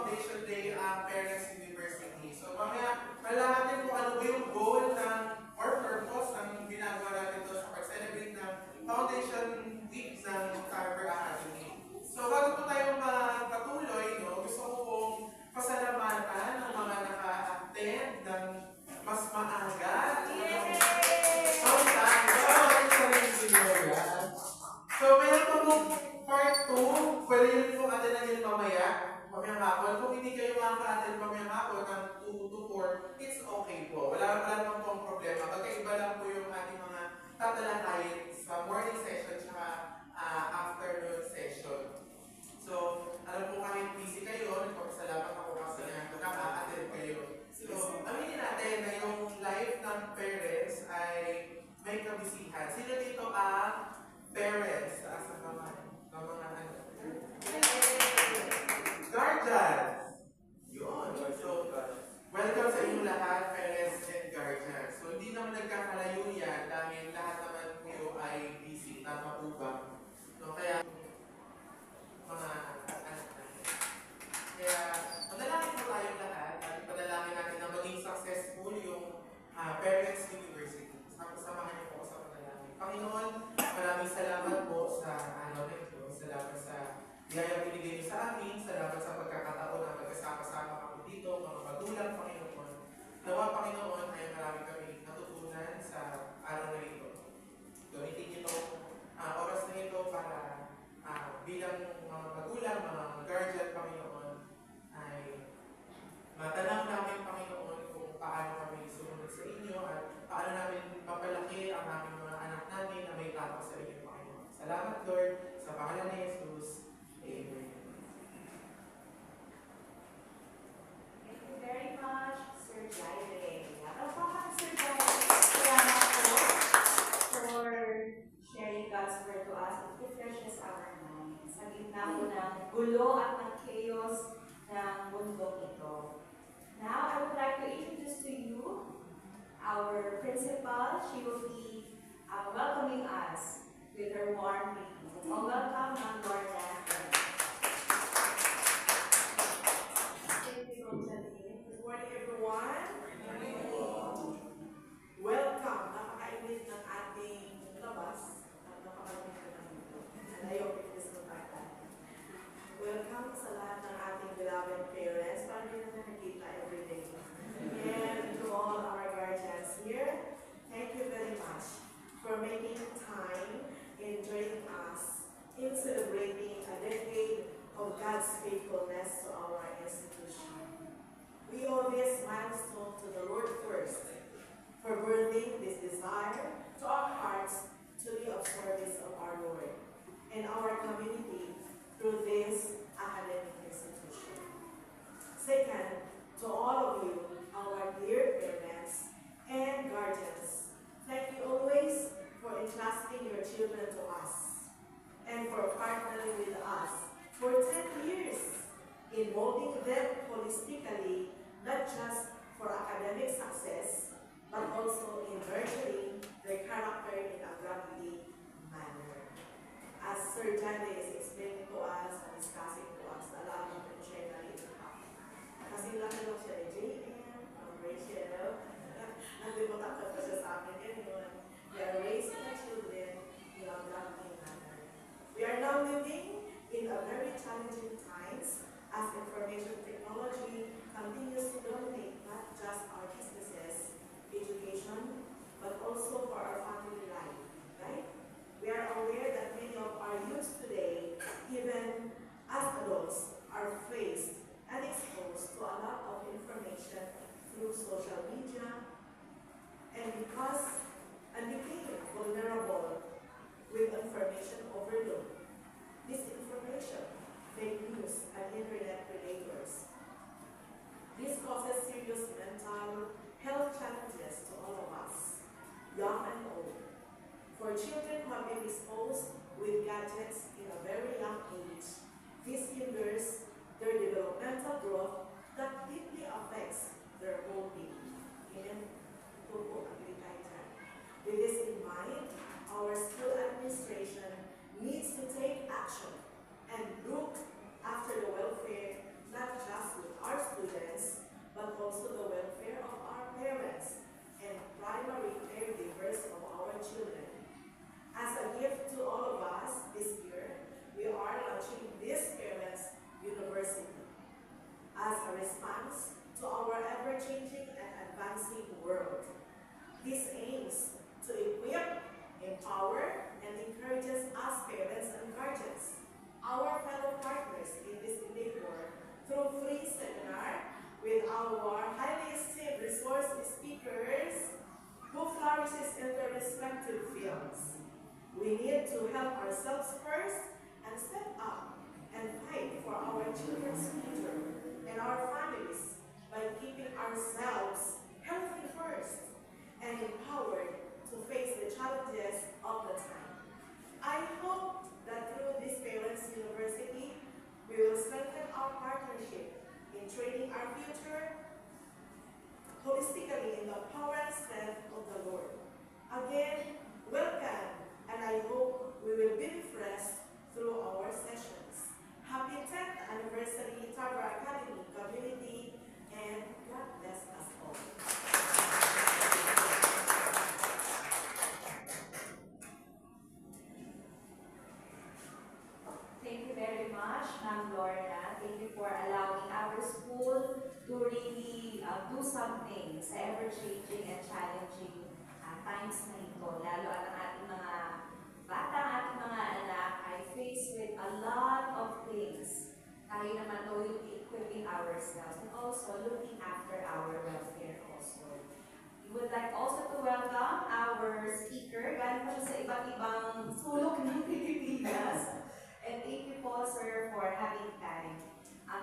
Foundation Day ang Parents University. So mamaya, malalaman kung ano ba yung goal ng or purpose ng ginagawa natin ito sa pag-celebrate ng Foundation Week ng Cyber Academy. So bago po tayo magpatuloy, no, gusto ko pong pasalamatan ng mga naka-attend ng mas maaga. So, meron po mong part 2, pwede yun po atin yun mamayang hapon. Kung hindi kayo makaka-attend mamayang hapon ng 2 to 4, it's okay po. Wala naman pong problema. Magkaiba lang po yung ating mga tatalakayin sa morning session at afternoon session. So, alam po kahit busy kayo, nagpapasalamat ako kasi nakaka-attend kayo. So, aminin natin na yung life ng parents ay may kabisihan. Sino dito ang parents? Taas ang kamay. Ng mga anak. Guardians! Yun. So, welcome sa inyong lahat, parents and guardians. So, hindi naman nagkakalayo yan dahil lahat naman kayo ay busy. Tama po ba? No, kaya, mga anak natin. Kaya, panalangin po tayong lahat at panalangin natin na maging successful yung Parents University. Samahan niyo po sa panalangin. Panginoon, maraming salamat po sa araw na ito. Salamat sa biyaya binigay niyo sa amin. Salamat sa pagkakataon na magkasama-sama kami dito, mga magulang, Panginoon. Nawa, Panginoon, ay marami kami natutunan sa araw na ito. Gamitin niyo ito, oras na ito para bilang mga magulang, mga guardian, Panginoon, ay matanong namin, Panginoon, kung paano kami sumunod sa inyo at paano namin mapalaki ang aming mga anak namin na may tapos sa inyo, Panginoon. Salamat, Lord, sa pangalan ni Jesus. Amen. Thank you very much, Sir Jaime. Napapaka, Sir Jaime. Salamat po for sharing God's word to us. It refreshes our minds. Sa gitna po ng gulo at ng chaos ng mundong ito. Now, I would like to introduce to you our principal. She will be welcoming us with her warm greeting. Welcome, Ma'am Lorna. Thank you, Good morning, everyone. Welcome. Napakainit ng ating labas. Napakainit ko ng layo pinis ng bata. Welcome sa lahat ng ating beloved parents. Paano nyo na nakikita every day? And to all our guardians here, thank you very much for making time in joining us in celebrating a decade of God's faithfulness to our institution. We owe this milestone to the Lord first for birthing this desire to our hearts to be of service of our Lord and our community through this academic institution. Second, to all of you, our dear parents and guardians, thank you always for entrusting your children to us and for partnering with us for 10 years in molding them holistically, not just for academic success, but also in nurturing their character in a godly manner. As Sir Jande is explaining to us and discussing to us, alam mo kung siya na ito. Kasi lang lang siya ni JM, Rachel, nagdibutan pa siya sa amin ngayon. We are raising our children in a godly manner. We are now living in a very challenging times as information technology continues to dominate not just our businesses, education, but also for our family life, right? We are aware that many of our youth today, even as adults, are faced and exposed to a lot of information through social media and became vulnerable with information overload, disinformation, fake news, and internet predators. This causes serious mental health challenges to all of us, young and old. For children who have been exposed with gadgets in a very young age, this hinders their developmental growth that deeply affects their whole being. With this in mind, our school administration needs to take action and look after the welfare not just This aims to equip, empower, and encourages us parents and guardians, our fellow partners in this endeavor, through free seminar with our highly esteemed resource speakers who flourishes in their respective fields. We need to help ourselves first and step up and fight for our children's future and our families by keeping ourselves healthy first and empowered to face the challenges of the time. I hope that through this Parents University, we will strengthen our partnership in training our future holistically in the power and strength of the Lord. Again, welcome, and I hope we will be refreshed through our sessions. Happy 10th anniversary, Tabra Academy community, and God bless us all. Thank you very much, Ma'am Lorna. Thank you for allowing our school to really do something sa ever-changing and challenging times na ito. Lalo at ang ating mga bata, ang ating mga anak ay faced with a lot of things. Tayo naman to will be equipping ourselves and also looking after our welfare also. We would like also to welcome our speaker. Galing pa siya sa iba't ibang sulok ng Pilipinas. And thank you po, sir, for having time.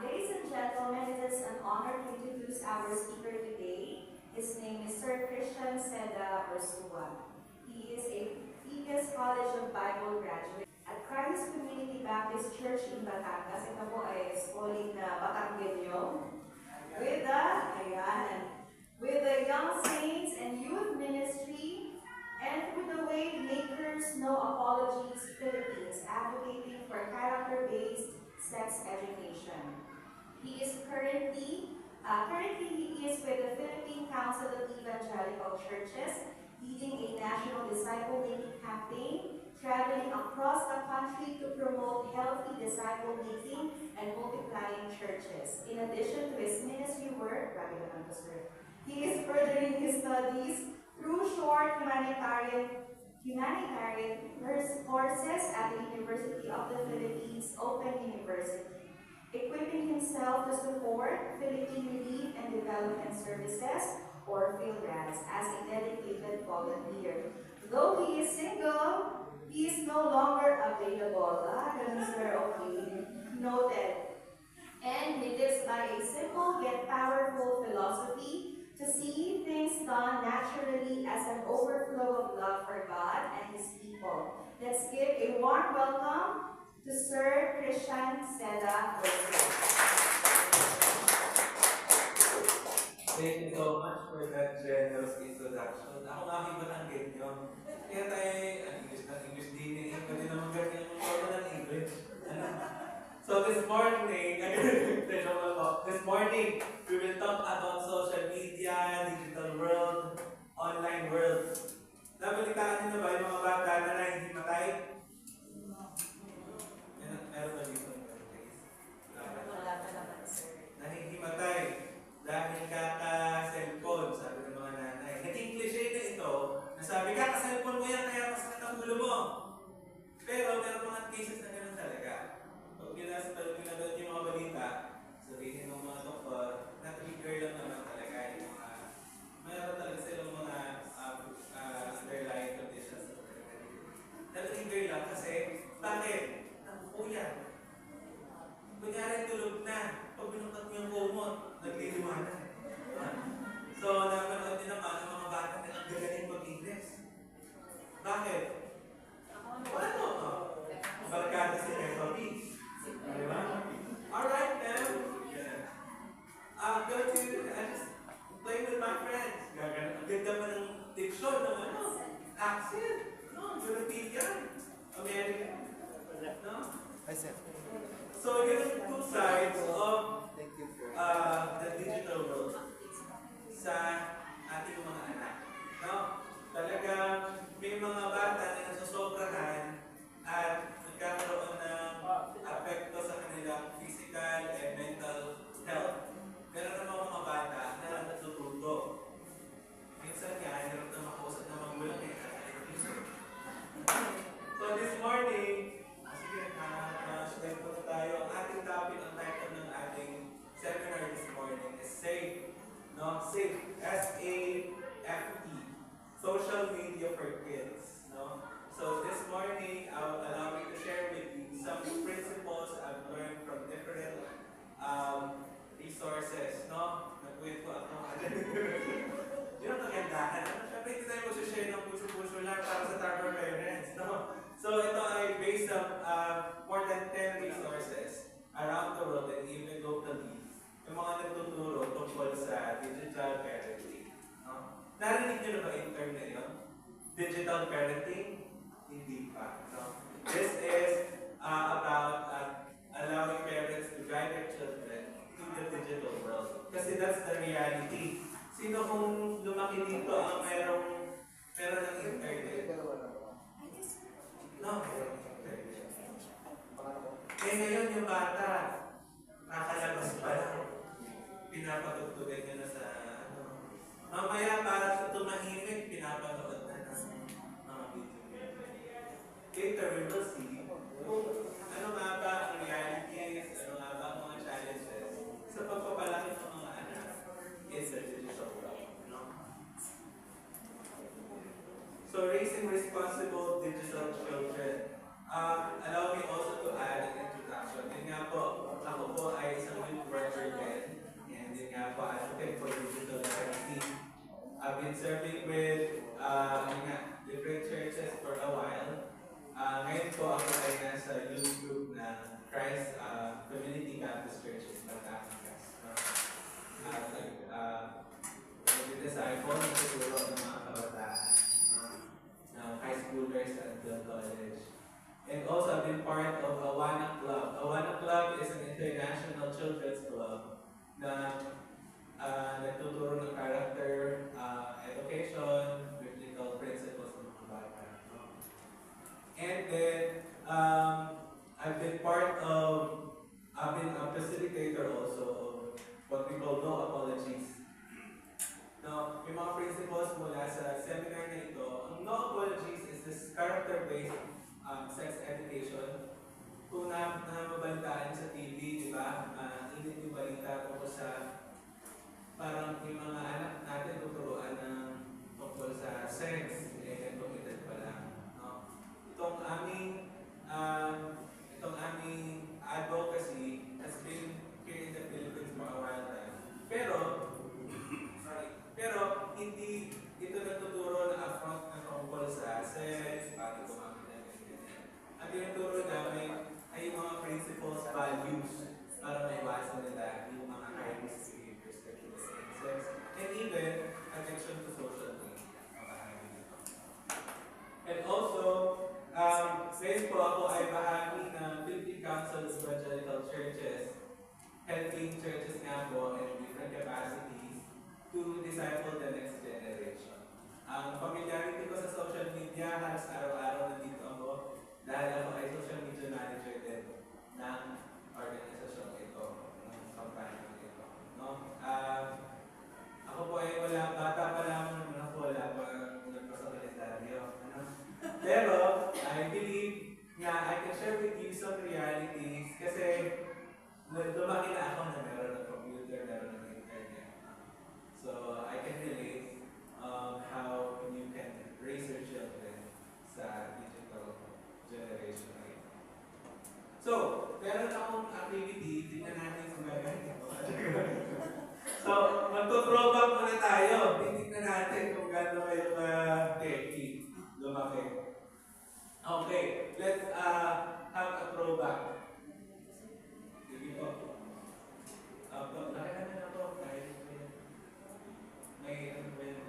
Ladies and gentlemen, it is an honor to introduce our speaker today. His name is Sir Christian Seda Ursua. He is a previous College of Bible graduate at Christ Community Baptist Church in Batangas. Ito po ay schooling na Batanggenyo. With the Young Saints and Youth Ministry, and with the Waymakers No Apologies Philippines, advocating for character-based sex education. He is currently he is with the Philippine Council of Evangelical Churches, leading a national disciple-making campaign, traveling across the country to promote healthy disciple-making and multiplying churches. In addition to his ministry work, he is furthering his studies through short humanitarian courses at the University of the Philippines Open University, equipping himself to support Philippine Relief and Development Services, or PhilRADS, as a dedicated volunteer. Though he is single, he is no longer available. Noted. And he lives by a simple yet powerful philosophy to see things done naturally as an overflow of love for God and His people. Let's give a warm welcome to Sir Christian Seda Ursua. Thank you so much for that generous introduction. Ako nga aking Batanggenyo. Kaya tayo English din eh. Pwede naman ganyan yung mga ng English. So this morning, we will talk about social media, digital world, online world. Nabalitaan niyo na ba yung mga bata na nahihimatay? Meron ba dito? Wala pa naman, sir. Nahihimatay dahil kaka-cellphone, sabi ng mga nanay. Naging cliche na ito, na sabi, kaka-cellphone mo yan, kaya masakit ang ulo mo. Pero meron mga cases na gano'n talaga. Pag pinanood yung mga balita, sabihin ng mga doktor, na-trigger lang naman talaga yung mga, mayroon talaga silang mga underlying conditions. Na-trigger lang kasi, bakit? Nakukuyan. Kunyari tulog na, pag binukat mo yung kumot, nagliliwanag. So, napanood din naman ang mga bata na ang gagaling mag-Ingles. Bakit? Ano? Barkada si FOB. Diba? Alright, ma'am. I'm going to just play with my friends. Ang ganda pa ng diction ng accent. No, European. American. No? I said. So, yun ang two sides of the digital world sa ating mga anak. No? Talagang may mga bata na nasusobrahan at nagkakaroon ng apekto sa kanilang physical and mental health. Meron naman mga bata na natututo. Minsan nga, hirap na No? SAFE, S-A-F-E, Social Media for Kids. No? So this morning, I will allow me to share with you some principles I've learned from different resources. No? Nag-wait ko ako. Yun ang kagandahan. Siyempre, hindi tayo mag-share ng puso-puso lang para sa Tarbor parents. No? So ito ay based on more than 10 resources around the world and even locally. Yung mga nagtuturo tungkol sa digital parenting. No? Narinig nyo na ba yung term na yun? Digital parenting? Hindi pa. No? This is about allowing parents to guide their children to the digital world. Kasi that's the reality. Sino kung lumaki dito ang meron ng internet? No, eh ngayon yung bata, kakalabas pa lang. Pinapatugtugan niya na sa ano. Mamaya para sa tumahimik, pinapanood na ng mga video. Later we will see kung ano nga ba ang realities, ano nga ba ang mga challenges sa pagpapalaki ng mga anak in the digital world. No? So raising responsible digital children. Allow me also to add an introduction. Yun nga po, ako po ay isang youth worker din. And yun nga po, advocate for digital literacy. I've been serving with different churches for a while. Ngayon po ako ay nasa youth group na Christ Community Campus Churches, Batangas. Nag-disciple, nagtuturo ng mga kabataan. High schoolers at the college. And also, I've been part of Awana Club. Awana Club is an international children's club na nagtuturo ng character education, biblical principles ng mga bata. And then, I've been a facilitator also of what we call no apologies. Now, yung mga principles mula sa seminar na ito, ang no apologies is this character-based sex education. Kung nabalitaan sa TV, di ba? Init yung balita tungkol sa parang yung mga anak natin tuturuan ng tungkol sa sex, ganitong edad pa lang. No? Itong aming advocacy has been here in the Philippines for a while time. Pero hindi ito nagtuturo na upfront na tungkol sa sex, paano gumamit na ganyan. Ang tinuturo namin ay yung mga principles, values, para maiwasan nila yung mga high-risk behaviors towards sex, and even addiction to social media. And also, ngayon po ako ay bahagi ng Philippine Council of Evangelical Churches, helping churches nga po in different capacities to disciple the next generation. Ang familiarity ko sa social media, halos araw-araw nandito ako dahil ako ay social media manager din ng organisasyon ito, ng kampanya ito. No? Ako po ay bata pa lamang naman ako, wala pa nagpasa kalendaryo. Ano? Pero, I believe nga I can share with you some realities kasi lumaki na ako na meron ng computer, meron ng internet. So, I can relate how you can raise your children sa digital generation right now. So, meron akong activity, tingnan natin kung gagawin ko. So, magto-throwback muna tayo. Tingnan natin kung gano'n kayo ka-techy, lumaki. Okay, let's have a throwback. Sige po. Nakita na po. May ano ba yun?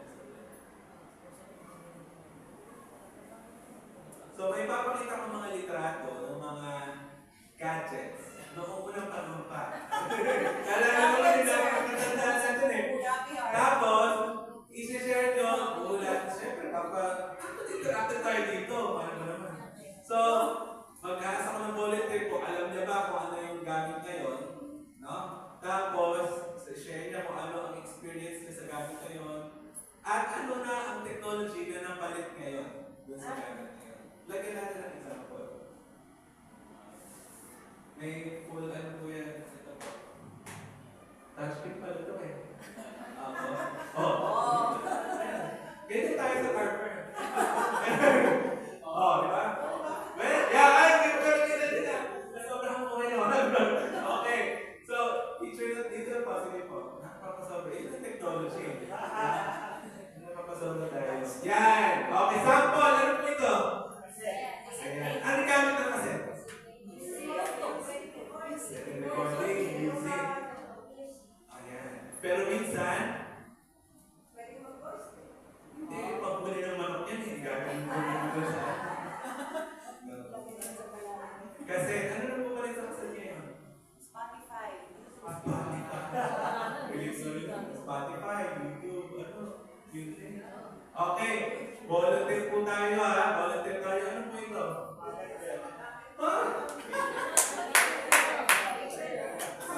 So, may papakita ko mga litrato ng mga gadgets. Noong unang panahon pa. Kala naman kasi nakakatandaan natin eh. Tapos, isi-share nyo ang ulat. Siyempre, kapag interactive tayo dito, paano naman? So, mag-aasa ko ng bullet trip ko, alam niya ba kung ano yung gamit ngayon? No? Tapos, share niya kung ano ang experience niya sa gamit ngayon. At ano na ang technology na napalit ngayon doon sa gamit ngayon. Lagyan natin ang example. May full ano po yan. Ito po. Touchscreen pala ito eh. mixology. Napapasolo tayo. Yan! Okay, sample! Ano po ito? Ayan. Ano gamit ng kaset? Recording, music. Ayan. Pero minsan, hindi, paghuli ng manok yan, hindi gagawin mo dito sa... Kasi, ano na po ba rin sa kaset ngayon? Spotify. Spotify, YouTube, ano? YouTube. Okay, volunteer po tayo ha. Volunteer tayo. Ano po ito?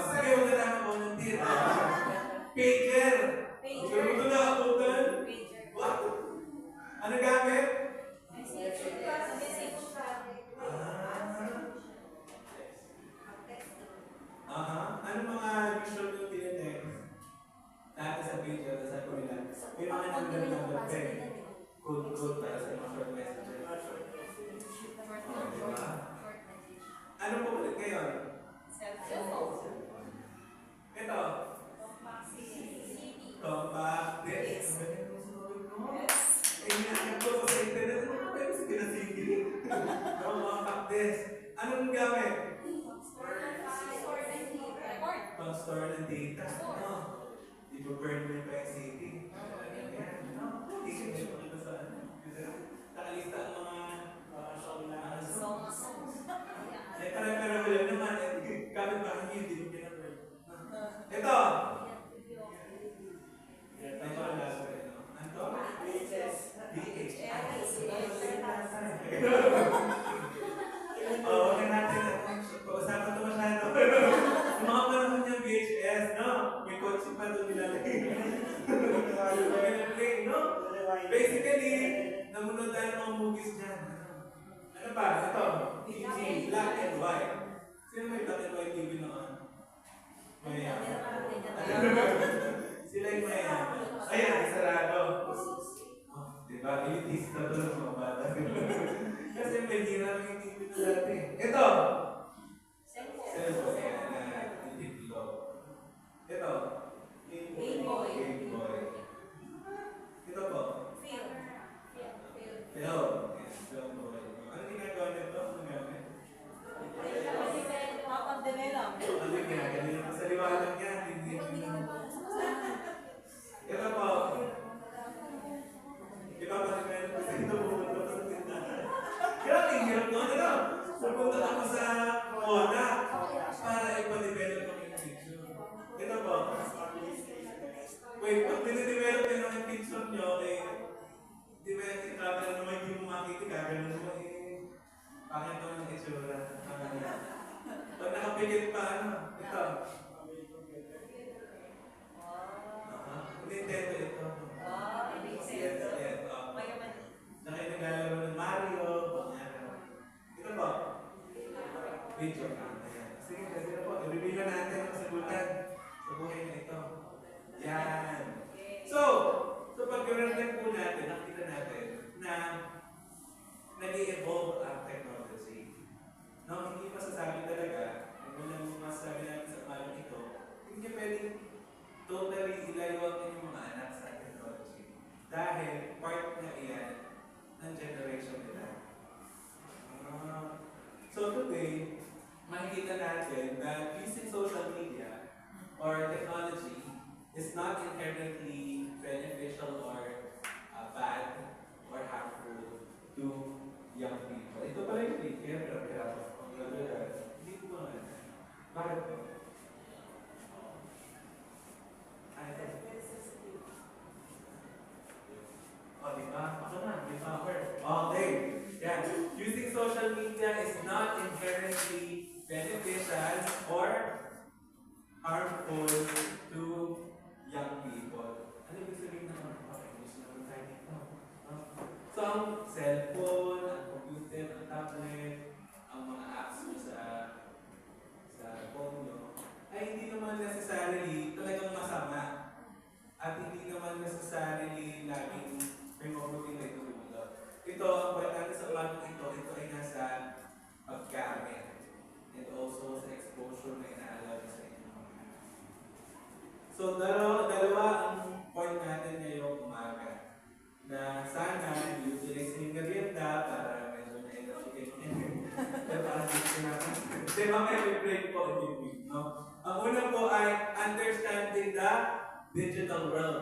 Sige, huwag na naman volunteer. Pager. Siguro ito na abutan. What? Ano gamit? Ano mga visual yung tinetext? Dati sa pager, sa kumilan. May mga number pen. Code para sa mga short messages. Diba? Ano po ulit ngayon? Ito. Compact disc. Ingat ko sa internet. Ano ba yung sinasindi? Compact disc. Anong gamit? Pang-store ng data. I-burn mo yung PXCT. Ayan. Hindi ko makita sa ano. Nakalista ang mga songs. Pero wala naman. Gamit ba hindi mo pinag-burn? Ito! Ito ang last one. Ano? VHS. Oo, huwag natin. Pag-usapan ito masyado. Yung mga panahon niyang VHS, no? May kotse pa doon nilalagay. No? Basically, namunod tayo ng mga movies dyan. Ano ba? Ito. TV, black and white. Sino may black and white TV noon? Maya. Sila yung maya. Ayan, sarado. Diba? Elitista doon ng mga bata. Kasi may hirap yung TV na dati. Ito! Cellphone. Ito. Game Boy. Ito po. Film. Film boy. Ano ginagawa nito? Ano gamit? Ano ginagawa nito? Sa liwanag yan. Ito po. Ipapalimeron ko sa ito. Pupunta ko sa tindahan. Grabe, hirap noon. Ano? Pupunta ako sa Mona para ipalimeron ko yung picture. Ito po. Wait, pag dinidevelop nyo ng picture nyo, di ba yung travel naman hindi mo makikita, gano'n mo pangit mo ng itsura. Pag nakapikit pa, ano? Ito. Nintendo ito. Yes. Saka yung naglalaro ng Mario. Ito po. Video. Sige, kasi na po. I-review na natin ang sagutan sa buhay na ito. Yan. So pag-reflect po natin, nakita natin na nag-i-evolve ang technology. No, hindi masasabi talaga, kung walang masasabi natin sa malang ito, hindi niya pwedeng totally ilayuan yung mga anak sa technology. Dahil part na iyan ng generation nila. So today, makikita natin that using social media or technology is not inherently beneficial or bad or harmful to young people. Ito pala yung link, kaya pinapirap ako. Hindi ko ba nga. Bakit po? Diba? Ako na, may power. Okay. Yan. Using social media is not inherently beneficial or harmful to young people. Ano ibig sabihin naman? Gusto naman tayo dito. So, ang cellphone, ang computer, ang tablet, ang mga apps mo sa phone nyo,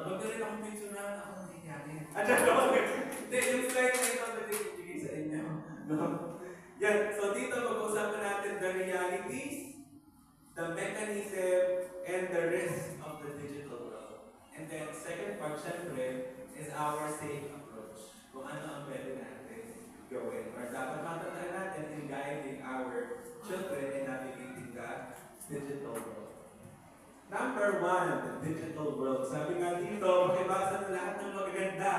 Huwag na rin akong picturean, ako nangyayari. At hindi, yung slide na ito, pwede ibigay sa inyo. No? Yan, so dito mag-uusapan natin the realities, the mechanism, and the risk of the digital world. And then, second part, syempre, is our safe approach. Kung ano ang pwede natin gawin. Or dapat matandaan natin in guiding our children in navigating the digital world. Number 1, the digital world. Sabi nga dito, makibasa na lahat ng magaganda.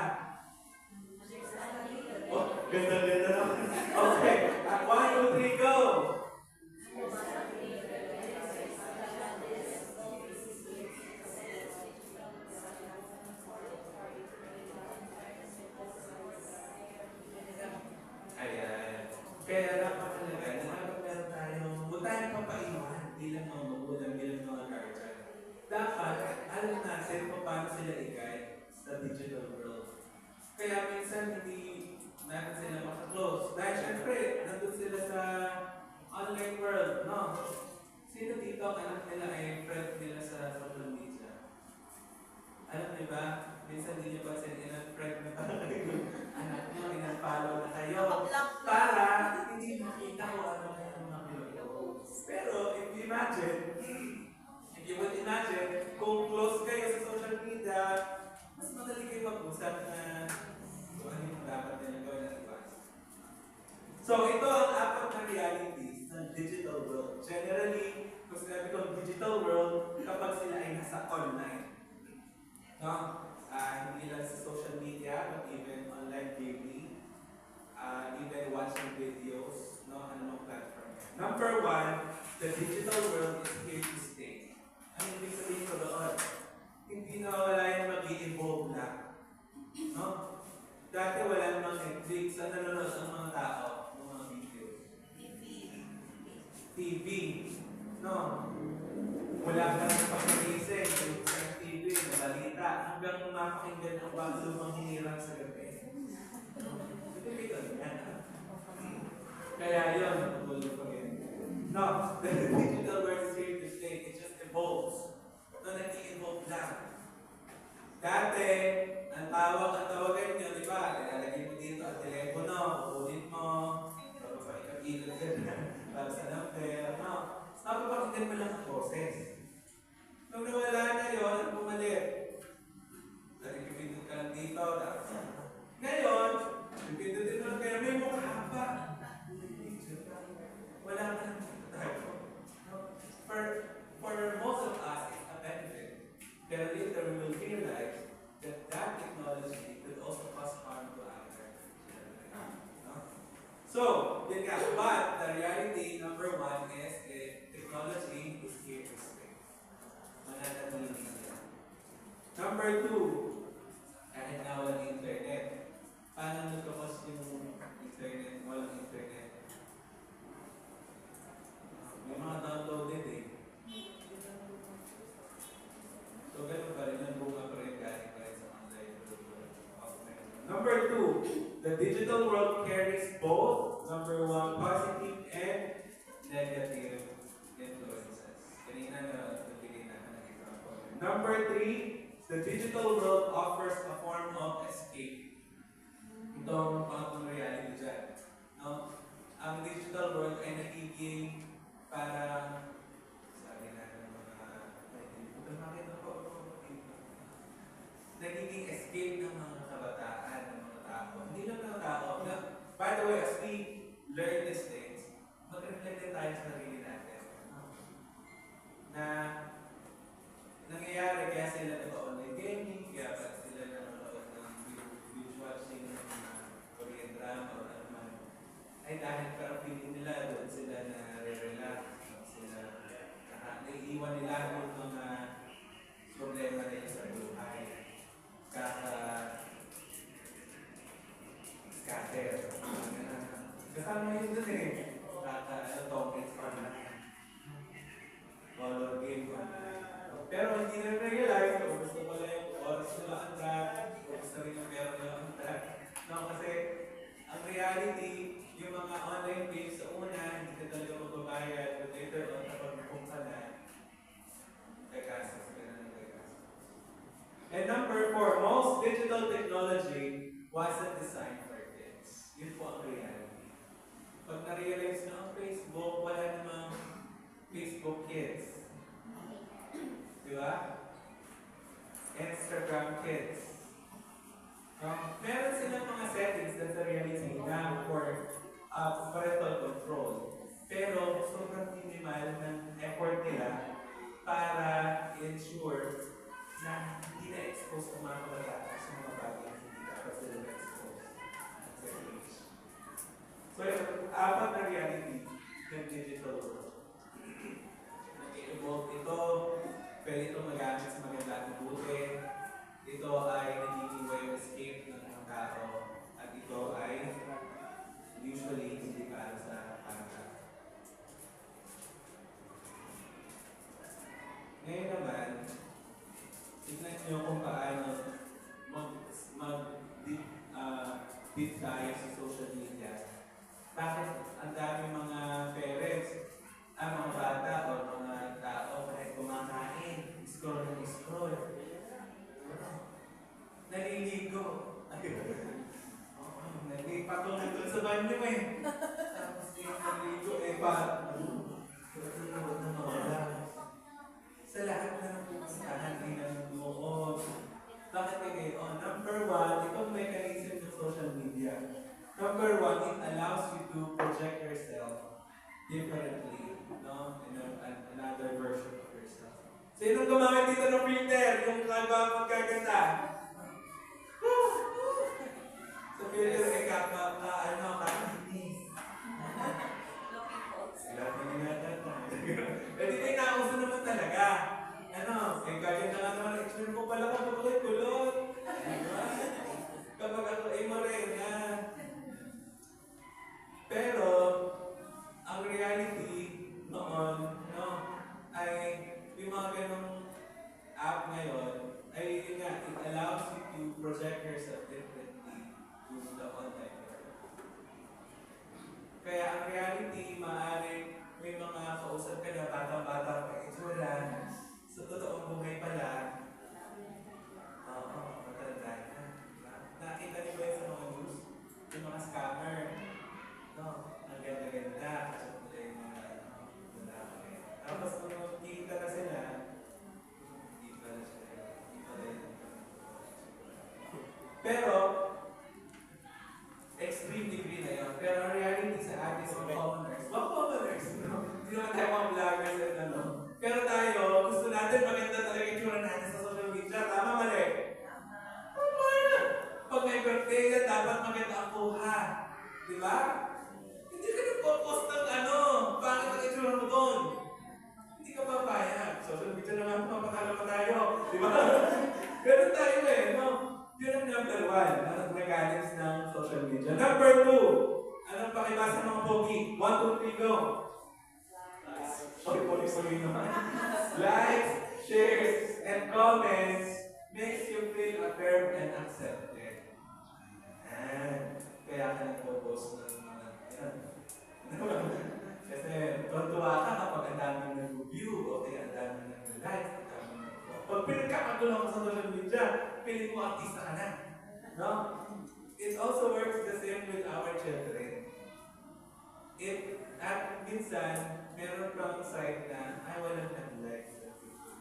Oh, ganda-ganda naman. Okay, 1, 2, 3, go! Ayan. Kaya dapat talaga, dapat meron tayong, huwag tayong papaiwan bilang mga magulang, bilang mga guardian. Dapat, alam natin kung paano sila i-guide sa digital world. Kaya minsan hindi natin sila makaklose. Dahil syempre, nandun sila sa online world, no? Sino dito ang anak nila ay friend nila sa social media? Alam niyo ba? Minsan hindi niyo pa in-friend na anak niyo, in-follow na kayo. Para hindi makita kung ano kayo ang mga pinupost. Pero if you would imagine, kung close kayo sa social media, mas madali kayo mag-usap na kung ano yung dapat nila gawin at iwas. So ito ang apat na realities ng digital world. Generally, kung sinabi kong digital world, kapag sila ay nasa online. No? Hindi lang sa social media, but even online gaming, even watching videos, no, anong platform. Number 1, the digital world is here to stay. Ano ibig sabihin ko doon? Hindi na wala yung mag-i-evolve na. No? Dati wala namang Netflix, saan nanonood ang mga tao ng mga videos? TV. No? Wala ka ng pakilising, sa TV, na balita, hanggang mapakinggan ang bago lumang hinirang sa gabi. Kaya yun, tulog pa rin. No, the digital world is here to stay. It just evolves. No, nag-i-evolve lang. Dati, ang tawagan nyo, di ba? Ilalagay mo dito ang telepono, kukunin mo, papapakikapilot ka na, para sa number, no? Papapakinggan mo lang ang boses. Nung nawala na yun, ang bumalik. Nagkipindot ka lang dito, ngayon, pipindutin mo lang kayo, may mukha pa. Wala ka lang tayo. For most of us, it's a benefit. Pero later we will realize that that technology could also cause harm to others. No? So, yun nga, but the reality, number 1 is technology is here to stay. Mananatili siya. Number 2, kahit na walang internet. Paano nagkakos yung internet, walang internet? May mga downloaded eh. So, ganun pa rin, ang bunga pa rin galing pa rin sa online. Number 2, the digital world carries both, number 1, positive and negative influences. Kanina na nagbigay natin ng example. Number 3, the digital world offers a form of escape. Ito ang pangitong reality dyan. No? Ang digital world ay nagiging parang, sabi na ng mga, nagiging escape ng mga kabataan, ng mga tao. Hindi lang ng tao. By the way, as we learn these things, mag-reflect din tayo sa sarili natin. Na nangyayari kaya sila nag-online gaming, kaya ba sila nanonood ng binge watching ng mga Korean drama o ano man, ay dahil parang feeling nila doon sila na re-relax, sila naiiwan nila yung mga problema nila sa buhay. Scatter. Kasama yun dun eh. Topics pa na. Color game pa. Pero hindi na realize kung gusto pala yung oras nila ang track, kung gusto rin yung meron nila ang track. No, kasi ang reality, yung mga online games sa una, hindi ka talaga magbabayad, but later on, kapag napunta na, gagastos ka na ng gagastos. And number most digital technology wasn't designed for kids. Yun po ang reality. Pag na-realize na ang Facebook, wala namang Facebook Kids. Di ba? Instagram Kids. Meron silang mga settings that's the reality na for parental control. Pero sobrang minimal ng effort nila para ensure na hindi na-expose ang mga kabata sa mga bagay na hindi dapat sila na-expose sa age. So, apat na reality ng digital world. Nag-evolve ito, pwede itong magamit sa maganda at mabuti. Ito ay nagiging way of escape ng mga tao at ito ay usually hindi para sa bata. Ngayon naman, tignan nyo kung paano mag-deep tayo sa social media. Bakit ang daming mga parents, ang mga bata o mga tao kahit kumakain, scroll ng scroll. Naliligo. Nagpatulog doon sa banyo eh. Tapos naliligo eh pa. Sa lahat na napupuntahan ay nanonood. Bakit kayo? Number one, itong mechanism ng social media. Number one, it allows you to project yourself differently, no? In another version of yourself. Sino gumamit dito ng filter? Yung magkaganda? Sa filter ay kakainis. Sila na ginaganda. Pwede kayo nauso naman talaga. Gaganda nga naman, explain ko pala kapag ako'y kulot. Kapag ako ay morena. Pero, ang reality noon, no, ay yung mga ganong app ngayon, ay yun nga, it allows you to project yourself differently to the online world. Kaya ang reality, maaaring may mga kausap ka na bata-bata pa itsura, sa totoong buhay pala, matanda na. Nakita niyo ba yun sa mga news? Yung mga scammer, no, ang ganda-ganda, kasi pala yung mga lalaki. Tapos kung kita na sila, hindi pala yun. Pero, extreme degree na yun. Pero ang reality sa atin sa commoners, hindi naman tayo mga vloggers at ano. Pero tayo, gusto natin maganda talaga yung tsura natin sa social media. Tama, mali? Tama yan. Pag may birthday yan, dapat maganda ang kuha. Di ba? Hindi ka nagpo-post ng pangit ang itsura mo doon. Hindi ka papayag. Social media na nga, mapakala pa tayo. Di ba? Ganun tayo eh, no? Yun ang number one, ang mechanics ng social media. Number two, anong pakibasa ng mga pogi? 1, 2, 3, go! Sorry naman. Likes, shares, and comments makes you feel affirmed and accepted. Kaya ka nagpo-post ng mga yan. Kasi tuwa ka kapag ang daming nag-view o kaya ang daming nag-like. Pag pinagkakagulo ka sa social media, piling mo artista ka na. No? It also works the same with our children. At minsan, meron pang site na, ay walang nag-like sa Facebook.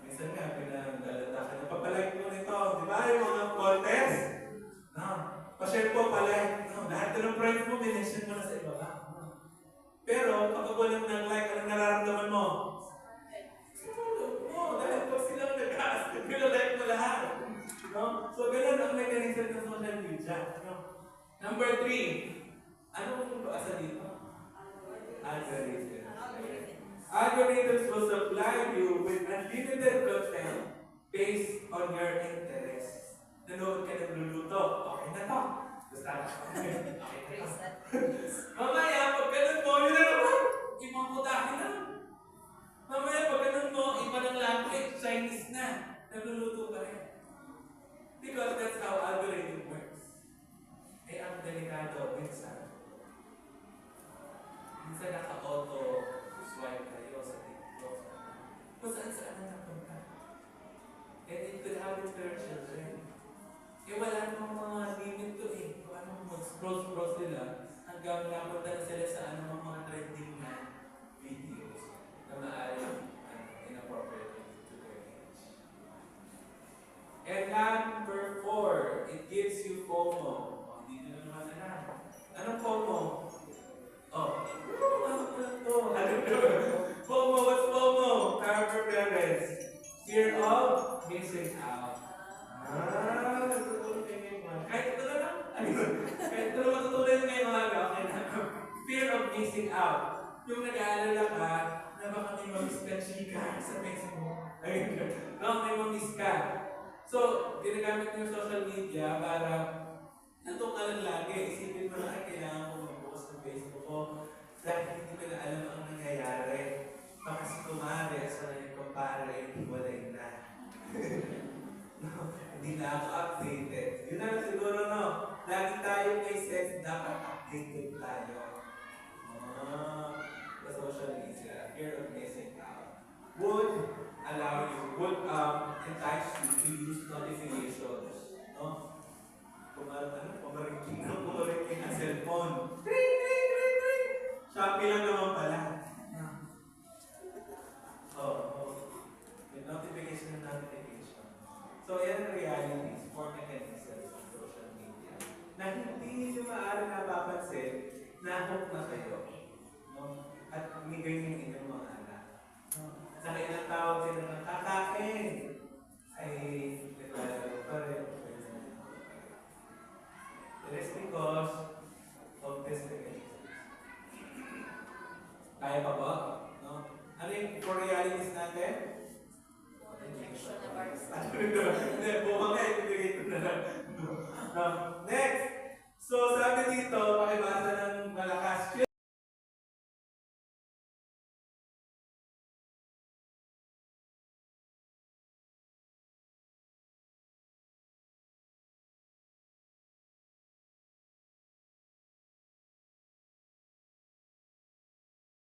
Minsan nga, pinagdalata ka na, papalike mo nito. Di ba yung mga contest? No. Pa-share po, palike. No. Lahat ng friends mo, minention mo na sa iba ba? No. Pero, kapag walang nag-like, anong nararamdaman mo? Dahil pag silang nag-aas, pinalike mo lahat. No? So, ganun ang mechanism ng social media. No? Number 3, ano kung baasa dito? Algorithms. Algorithms will supply you with unlimited content based on your interests. Nanood ka ng luluto, okay na to. Basta okay na to. Mamaya, pag ganun mo, yun na naman. Ibang putahin na. Mamaya, pag ganun mo, iba ng language, Chinese na. Nagluluto ka rin. Because that's how algorithm works. Eh, ang delikado, minsan naka-auto swipe kayo sa TikTok. Kung saan na napunta. mag-scroll sila hanggang napunta na sila sa mga trending na videos na maaaring inappropriate to their age. And number 4, it gives you FOMO. Dito na naman na. Anong FOMO? FOMO, what's FOMO? Power parents. Fear of missing out. Natutulog kayo ngayon mga. Kahit ito na lang. Kahit ito na matutulog ngayon mga. Okay na. Fear of missing out. Yung nag-aalala ka na baka may mamiss ka chika sa Facebook. Ayun. No, may mamiss ka. So, ginagamit mo yung social media para nandun ka lang lagi. Isipin mo na kailangan ko mag-post ng Facebook ko dahil hindi ko na alam ang nangyayari. Baka si kumari sa nagkumpare, hiwalay na. No, hindi na ako updated. Yun na siguro, no? Lagi tayo may sense, dapat updated tayo. The social media, fear of missing out, would allow you, would entice you to use notifications, no? Pumaringking ang cellphone. Ring, ring, ring, ring! Shopee lang naman pala. With notification and notification. So, yan ang realities for mechanisms of social media. Na hindi nyo maaari napapansin na hook na kayo. No? At umigay yung inyong mga anak. No? Sa kailang tawag sila ng kakain ay naglalaro pa rin. It is because of this mechanism. Kaya pa ba? No? Ano yung for realities natin? Rejection of ourselves. Hindi, buwag kayo ibigay ko na lang.